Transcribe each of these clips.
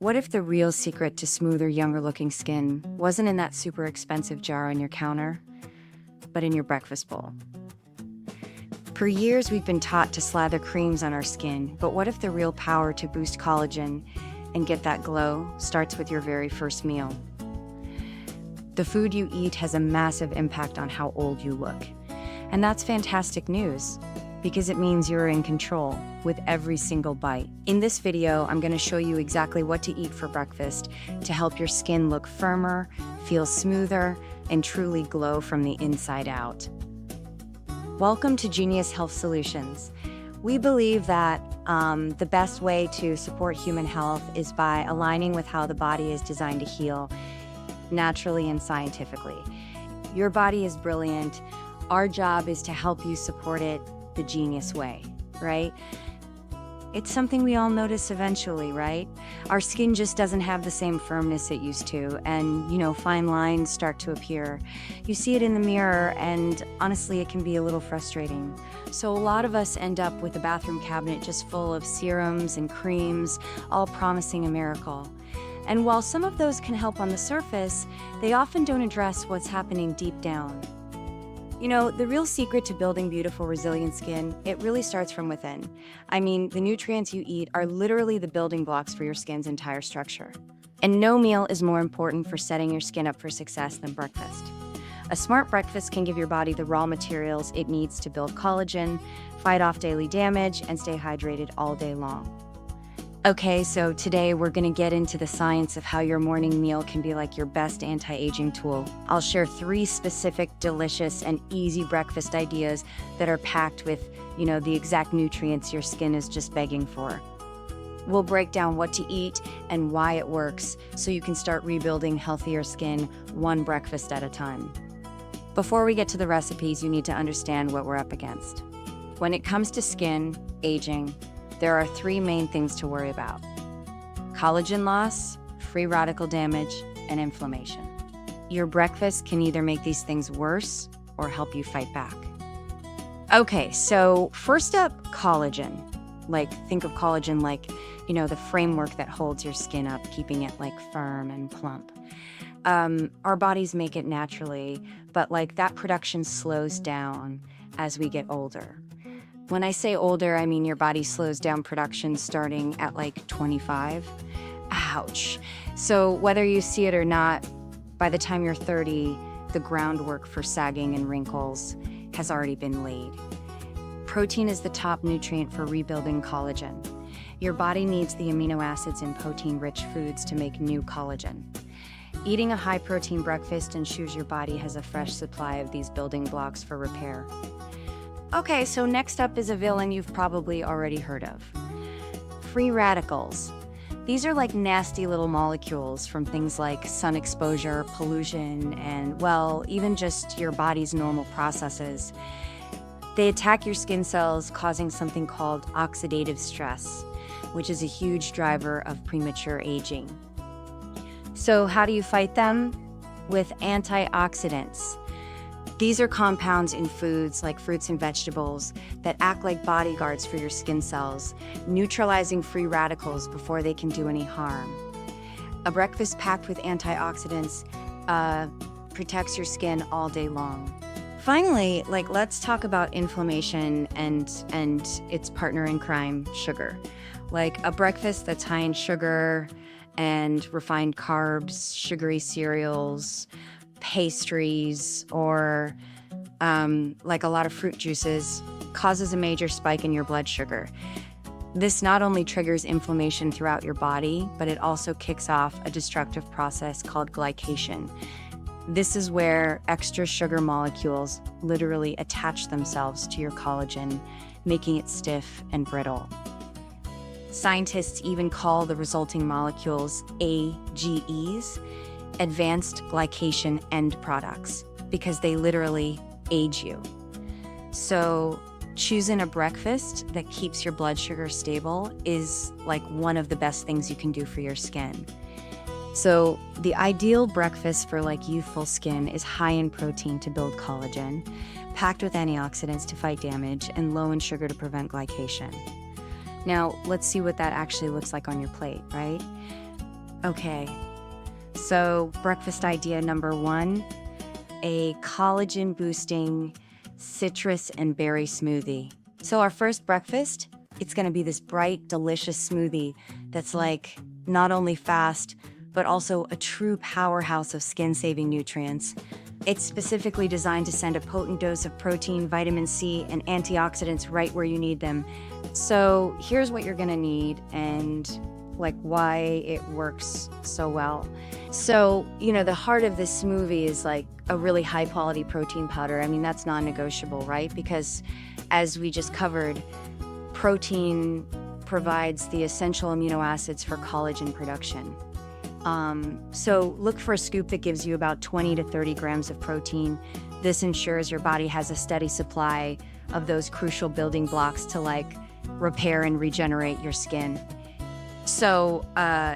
What if the real secret to smoother, younger-looking skin wasn't in that super expensive jar on your counter, but in your breakfast bowl? For years, we've been taught to slather creams on our skin, but what if the real power to boost collagen and get that glow starts with your very first meal? The food you eat has a massive impact on how old you look. And that's fantastic news, because it means you're in control with every single bite. In this video, I'm going to show you exactly what to eat for breakfast to help your skin look firmer, feel smoother, and truly glow from the inside out. Welcome to Genius Health Solutions. We believe that the best way to support human health is by aligning with how the body is designed to heal, naturally and scientifically. Your body is brilliant. Our job is to help you support it the genius way, right? It's something we all notice eventually, right? Our skin just doesn't have the same firmness it used to, and fine lines start to appear. You see it in the mirror, and honestly, it can be a little frustrating. So a lot of us end up with a bathroom cabinet just full of serums and creams, all promising a miracle. And while some of those can help on the surface, they often don't address what's happening deep down. The real secret to building beautiful, resilient skin, it really starts from within. I mean, the nutrients you eat are literally the building blocks for your skin's entire structure. And no meal is more important for setting your skin up for success than breakfast. A smart breakfast can give your body the raw materials it needs to build collagen, fight off daily damage, and stay hydrated all day long. Okay, so today we're going to get into the science of how your morning meal can be like your best anti-aging tool. I'll share 3 specific, delicious, and easy breakfast ideas that are packed with, the exact nutrients your skin is just begging for. We'll break down what to eat and why it works so you can start rebuilding healthier skin one breakfast at a time. Before we get to the recipes, you need to understand what we're up against. When it comes to skin aging, there are 3 main things to worry about: collagen loss, free radical damage, and inflammation. Your breakfast can either make these things worse or help you fight back. Okay, so first up, collagen. Think of collagen like, the framework that holds your skin up, keeping it firm and plump. Our bodies make it naturally, but that production slows down as we get older. When I say older, I mean your body slows down production starting at 25. Ouch. So whether you see it or not, by the time you're 30, the groundwork for sagging and wrinkles has already been laid. Protein is the top nutrient for rebuilding collagen. Your body needs the amino acids in protein-rich foods to make new collagen. Eating a high-protein breakfast ensures your body has a fresh supply of these building blocks for repair. Okay, so next up is a villain you've probably already heard of: free radicals. These are nasty little molecules from things like sun exposure, pollution, and, even just your body's normal processes. They attack your skin cells, causing something called oxidative stress, which is a huge driver of premature aging. So how do you fight them? With antioxidants. These are compounds in foods like fruits and vegetables that act like bodyguards for your skin cells, neutralizing free radicals before they can do any harm. A breakfast packed with antioxidants protects your skin all day long. Finally, let's talk about inflammation and its partner in crime, sugar. A breakfast that's high in sugar and refined carbs, sugary cereals, pastries, or a lot of fruit juices causes a major spike in your blood sugar. This not only triggers inflammation throughout your body, but it also kicks off a destructive process called glycation. This is where extra sugar molecules literally attach themselves to your collagen, making it stiff and brittle. Scientists even call the resulting molecules AGEs, advanced glycation end products, because they literally age you. So choosing a breakfast that keeps your blood sugar stable is one of the best things you can do for your skin. So the ideal breakfast for youthful skin is high in protein to build collagen, packed with antioxidants to fight damage, and low in sugar to prevent glycation. Now, let's see what that actually looks like on your plate, right? Okay, so breakfast idea number one, a collagen boosting citrus and berry smoothie. So our first breakfast, it's gonna be this bright, delicious smoothie that's like not only fast, but also a true powerhouse of skin-saving nutrients. It's specifically designed to send a potent dose of protein, vitamin C, and antioxidants right where you need them. So here's what you're gonna need and like why it works so well. So, the heart of this smoothie is like a really high quality protein powder. I mean, that's non-negotiable, right? Because as we just covered, protein provides the essential amino acids for collagen production. So look for a scoop that gives you about 20 to 30 grams of protein. This ensures your body has a steady supply of those crucial building blocks to like repair and regenerate your skin. So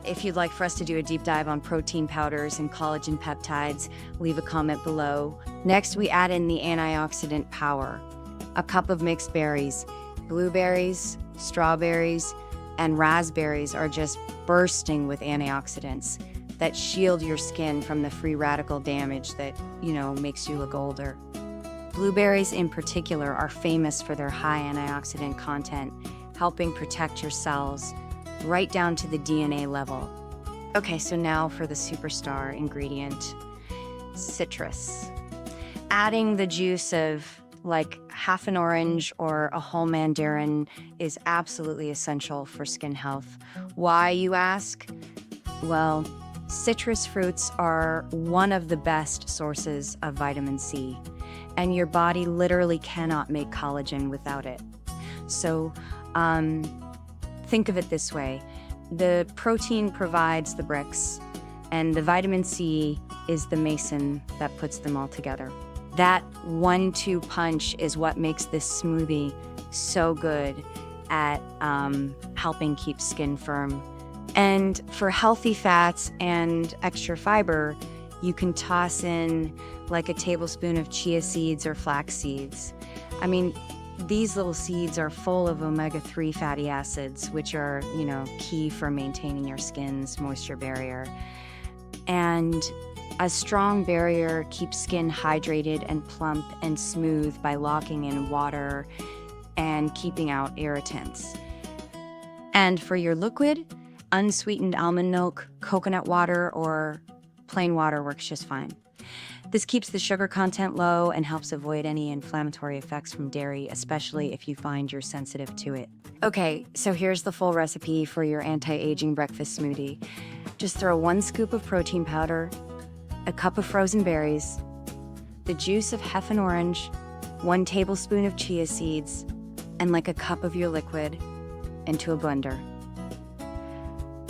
if you'd like for us to do a deep dive on protein powders and collagen peptides, leave a comment below. Next, we add in the antioxidant power. A cup of mixed berries. Blueberries, strawberries, and raspberries are just bursting with antioxidants that shield your skin from the free radical damage that, makes you look older. Blueberries in particular are famous for their high antioxidant content, helping protect your cells right down to the DNA level. Okay, so now for the superstar ingredient, citrus. Adding the juice of like half an orange or a whole mandarin is absolutely essential for skin health. Why, you ask? Well, citrus fruits are one of the best sources of vitamin C, and your body literally cannot make collagen without it. So, think of it this way. The protein provides the bricks, and the vitamin C is the mason that puts them all together. That 1-2 punch is what makes this smoothie so good at helping keep skin firm. And for healthy fats and extra fiber, you can toss in like a tablespoon of chia seeds or flax seeds. I mean, these little seeds are full of omega-3 fatty acids, which are, key for maintaining your skin's moisture barrier. And a strong barrier keeps skin hydrated and plump and smooth by locking in water and keeping out irritants. And for your liquid, unsweetened almond milk, coconut water, or plain water works just fine. This keeps the sugar content low and helps avoid any inflammatory effects from dairy, especially if you find you're sensitive to it. Okay, so here's the full recipe for your anti-aging breakfast smoothie. Just throw 1 scoop of protein powder, a cup of frozen berries, the juice of half an orange, 1 tablespoon of chia seeds, and like a cup of your liquid into a blender.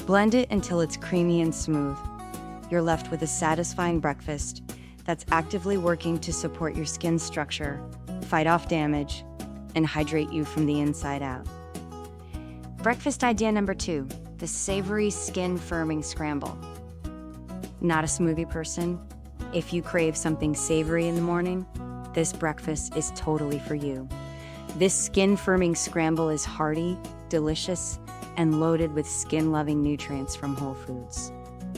Blend it until it's creamy and smooth. You're left with a satisfying breakfast that's actively working to support your skin structure, fight off damage, and hydrate you from the inside out. Breakfast idea number 2, the savory skin firming scramble. Not a smoothie person? If you crave something savory in the morning, this breakfast is totally for you. This skin firming scramble is hearty, delicious, and loaded with skin-loving nutrients from whole foods.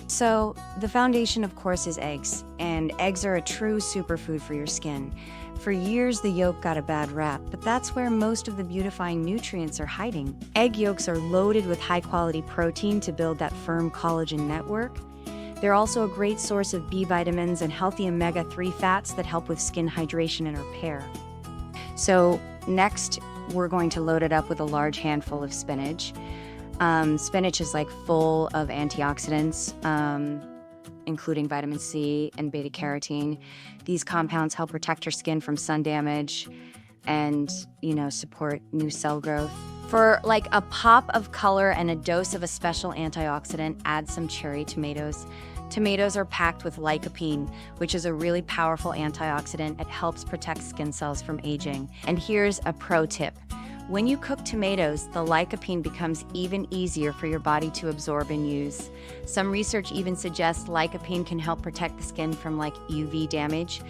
So, the foundation, of course, is eggs, and eggs are a true superfood for your skin. For years, the yolk got a bad rap, but that's where most of the beautifying nutrients are hiding. Egg yolks are loaded with high-quality protein to build that firm collagen network. They're also a great source of B vitamins and healthy omega-3 fats that help with skin hydration and repair. So, next, we're going to load it up with a large handful of spinach. Spinach is like full of antioxidants, including vitamin C and beta-carotene. These compounds help protect your skin from sun damage and, support new cell growth. For like a pop of color and a dose of a special antioxidant, add some cherry tomatoes. Tomatoes are packed with lycopene, which is a really powerful antioxidant. It helps protect skin cells from aging. And here's a pro tip. When you cook tomatoes, the lycopene becomes even easier for your body to absorb and use. Some research even suggests lycopene can help protect the skin from like UV damage.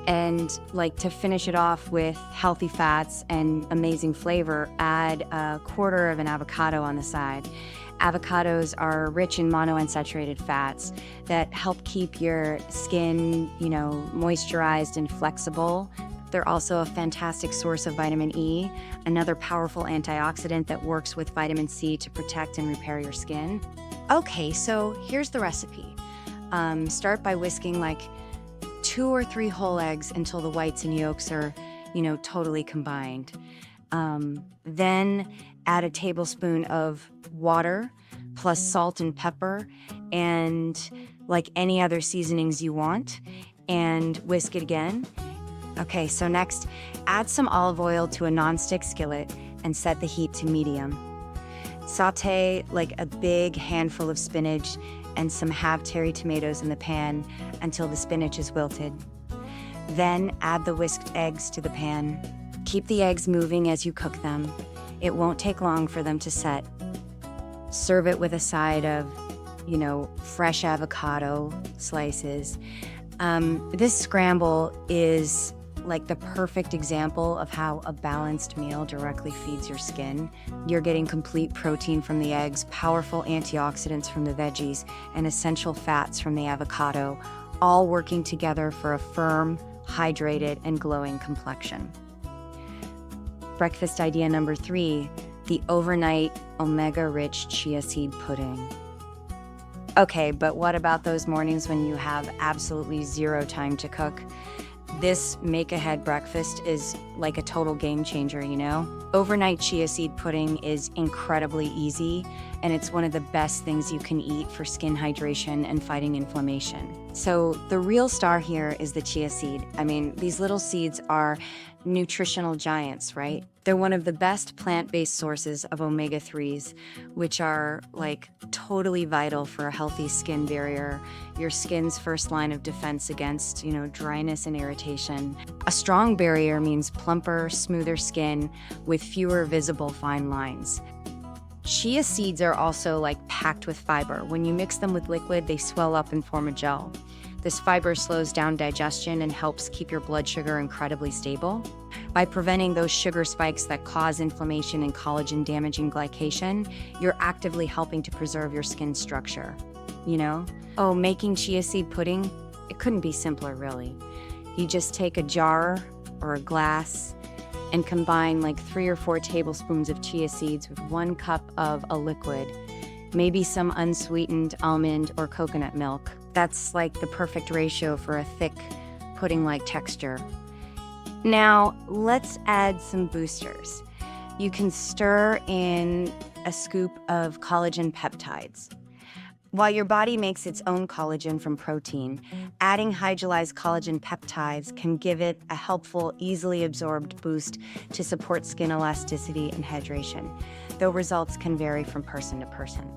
And like to finish it off with healthy fats and amazing flavor, add 1/4 of an avocado on the side. Avocados are rich in monounsaturated fats that help keep your skin, moisturized and flexible. They're also a fantastic source of vitamin E, another powerful antioxidant that works with vitamin C to protect and repair your skin. Okay, so here's the recipe. Start by whisking like 2 or 3 whole eggs until the whites and yolks are, totally combined. Then add a tablespoon of water plus salt and pepper and like any other seasonings you want, and whisk it again. Okay, so next, add some olive oil to a nonstick skillet and set the heat to medium. Saute like a big handful of spinach and some half-cherry tomatoes in the pan until the spinach is wilted. Then add the whisked eggs to the pan. Keep the eggs moving as you cook them. It won't take long for them to set. Serve it with a side of, fresh avocado slices. This scramble is like the perfect example of how a balanced meal directly feeds your skin. You're getting complete protein from the eggs, powerful antioxidants from the veggies, and essential fats from the avocado, all working together for a firm, hydrated, and glowing complexion. Breakfast idea number 3, the overnight omega-rich chia seed pudding. Okay, but what about those mornings when you have absolutely zero time to cook? This make-ahead breakfast is like a total game changer, Overnight chia seed pudding is incredibly easy, and it's one of the best things you can eat for skin hydration and fighting inflammation. So the real star here is the chia seed. These little seeds are nutritional giants, right? They're one of the best plant-based sources of omega-3s, which are like totally vital for a healthy skin barrier, your skin's first line of defense against, dryness and irritation. A strong barrier means plumper, smoother skin with fewer visible fine lines. Chia seeds are also like packed with fiber. When you mix them with liquid, they swell up and form a gel. This fiber slows down digestion and helps keep your blood sugar incredibly stable. By preventing those sugar spikes that cause inflammation and collagen-damaging glycation, you're actively helping to preserve your skin structure. Making chia seed pudding, it couldn't be simpler, really. You just take a jar or a glass and combine like 3 or 4 tablespoons of chia seeds with 1 cup of a liquid, maybe some unsweetened almond or coconut milk. That's like the perfect ratio for a thick, pudding-like texture. Now, let's add some boosters. You can stir in a scoop of collagen peptides. While your body makes its own collagen from protein, adding hydrolyzed collagen peptides can give it a helpful, easily absorbed boost to support skin elasticity and hydration, though results can vary from person to person.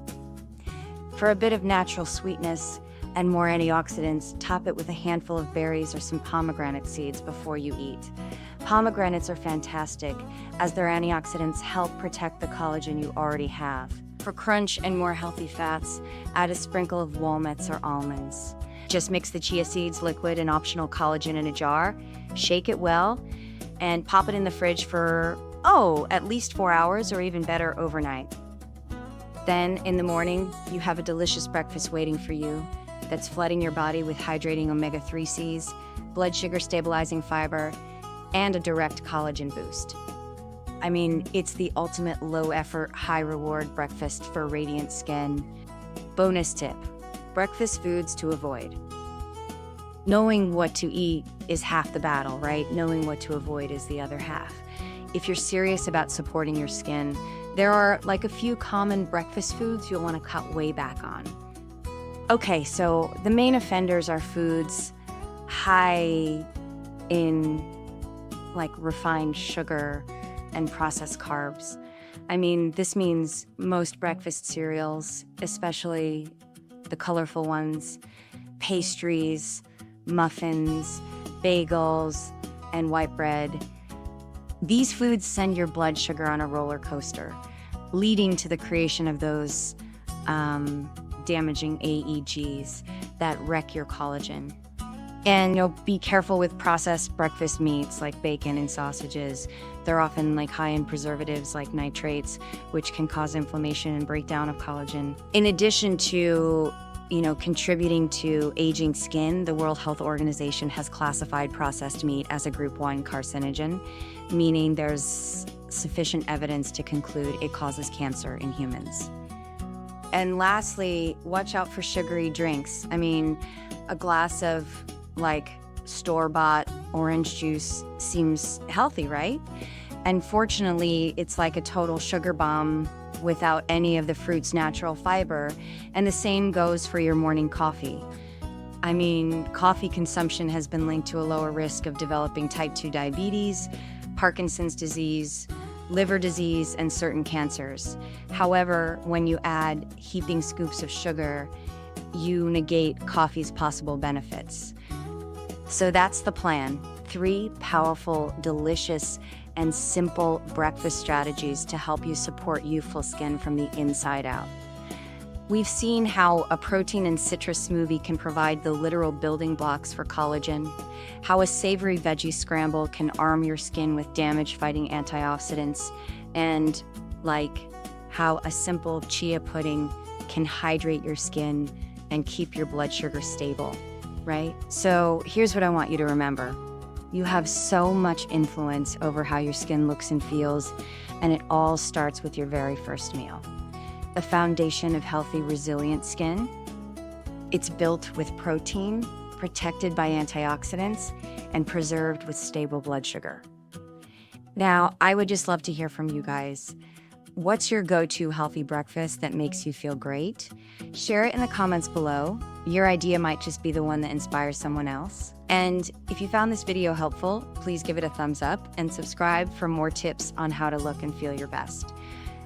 For a bit of natural sweetness and more antioxidants, top it with a handful of berries or some pomegranate seeds before you eat. Pomegranates are fantastic, as their antioxidants help protect the collagen you already have. For crunch and more healthy fats, add a sprinkle of walnuts or almonds. Just mix the chia seeds, liquid, and optional collagen in a jar, shake it well, and pop it in the fridge for, at least 4 hours or even better, overnight. Then, in the morning, you have a delicious breakfast waiting for you that's flooding your body with hydrating omega-3Cs, blood sugar stabilizing fiber, and a direct collagen boost. It's the ultimate low-effort, high-reward breakfast for radiant skin. Bonus tip: breakfast foods to avoid. Knowing what to eat is half the battle, right? Knowing what to avoid is the other half. If you're serious about supporting your skin, there are like a few common breakfast foods you'll want to cut way back on. Okay, so the main offenders are foods high in like refined sugar and processed carbs. This means most breakfast cereals, especially the colorful ones, pastries, muffins, bagels, and white bread. These foods send your blood sugar on a roller coaster, leading to the creation of those damaging AEGs that wreck your collagen. And be careful with processed breakfast meats like bacon and sausages. They're often high in preservatives like nitrates, which can cause inflammation and breakdown of collagen. In addition to contributing to aging skin, the World Health Organization has classified processed meat as a Group 1 carcinogen, meaning there's sufficient evidence to conclude it causes cancer in humans. And lastly, watch out for sugary drinks. A glass of store-bought orange juice seems healthy, right? And fortunately, it's like a total sugar bomb without any of the fruit's natural fiber. And the same goes for your morning coffee. Coffee consumption has been linked to a lower risk of developing type 2 diabetes, Parkinson's disease, liver disease, and certain cancers. However, when you add heaping scoops of sugar, you negate coffee's possible benefits. So that's the plan. 3 powerful, delicious, and simple breakfast strategies to help you support youthful skin from the inside out. We've seen how a protein and citrus smoothie can provide the literal building blocks for collagen, how a savory veggie scramble can arm your skin with damage-fighting antioxidants, and how a simple chia pudding can hydrate your skin and keep your blood sugar stable, right? So here's what I want you to remember. You have so much influence over how your skin looks and feels, and it all starts with your very first meal. The foundation of healthy, resilient skin. It's built with protein, protected by antioxidants, and preserved with stable blood sugar. Now, I would just love to hear from you guys. What's your go-to healthy breakfast that makes you feel great? Share it in the comments below. Your idea might just be the one that inspires someone else. And if you found this video helpful, please give it a thumbs up and subscribe for more tips on how to look and feel your best.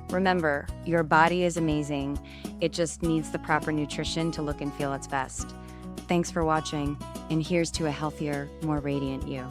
Remember, your body is amazing. It just needs the proper nutrition to look and feel its best. Thanks for watching, and here's to a healthier, more radiant you.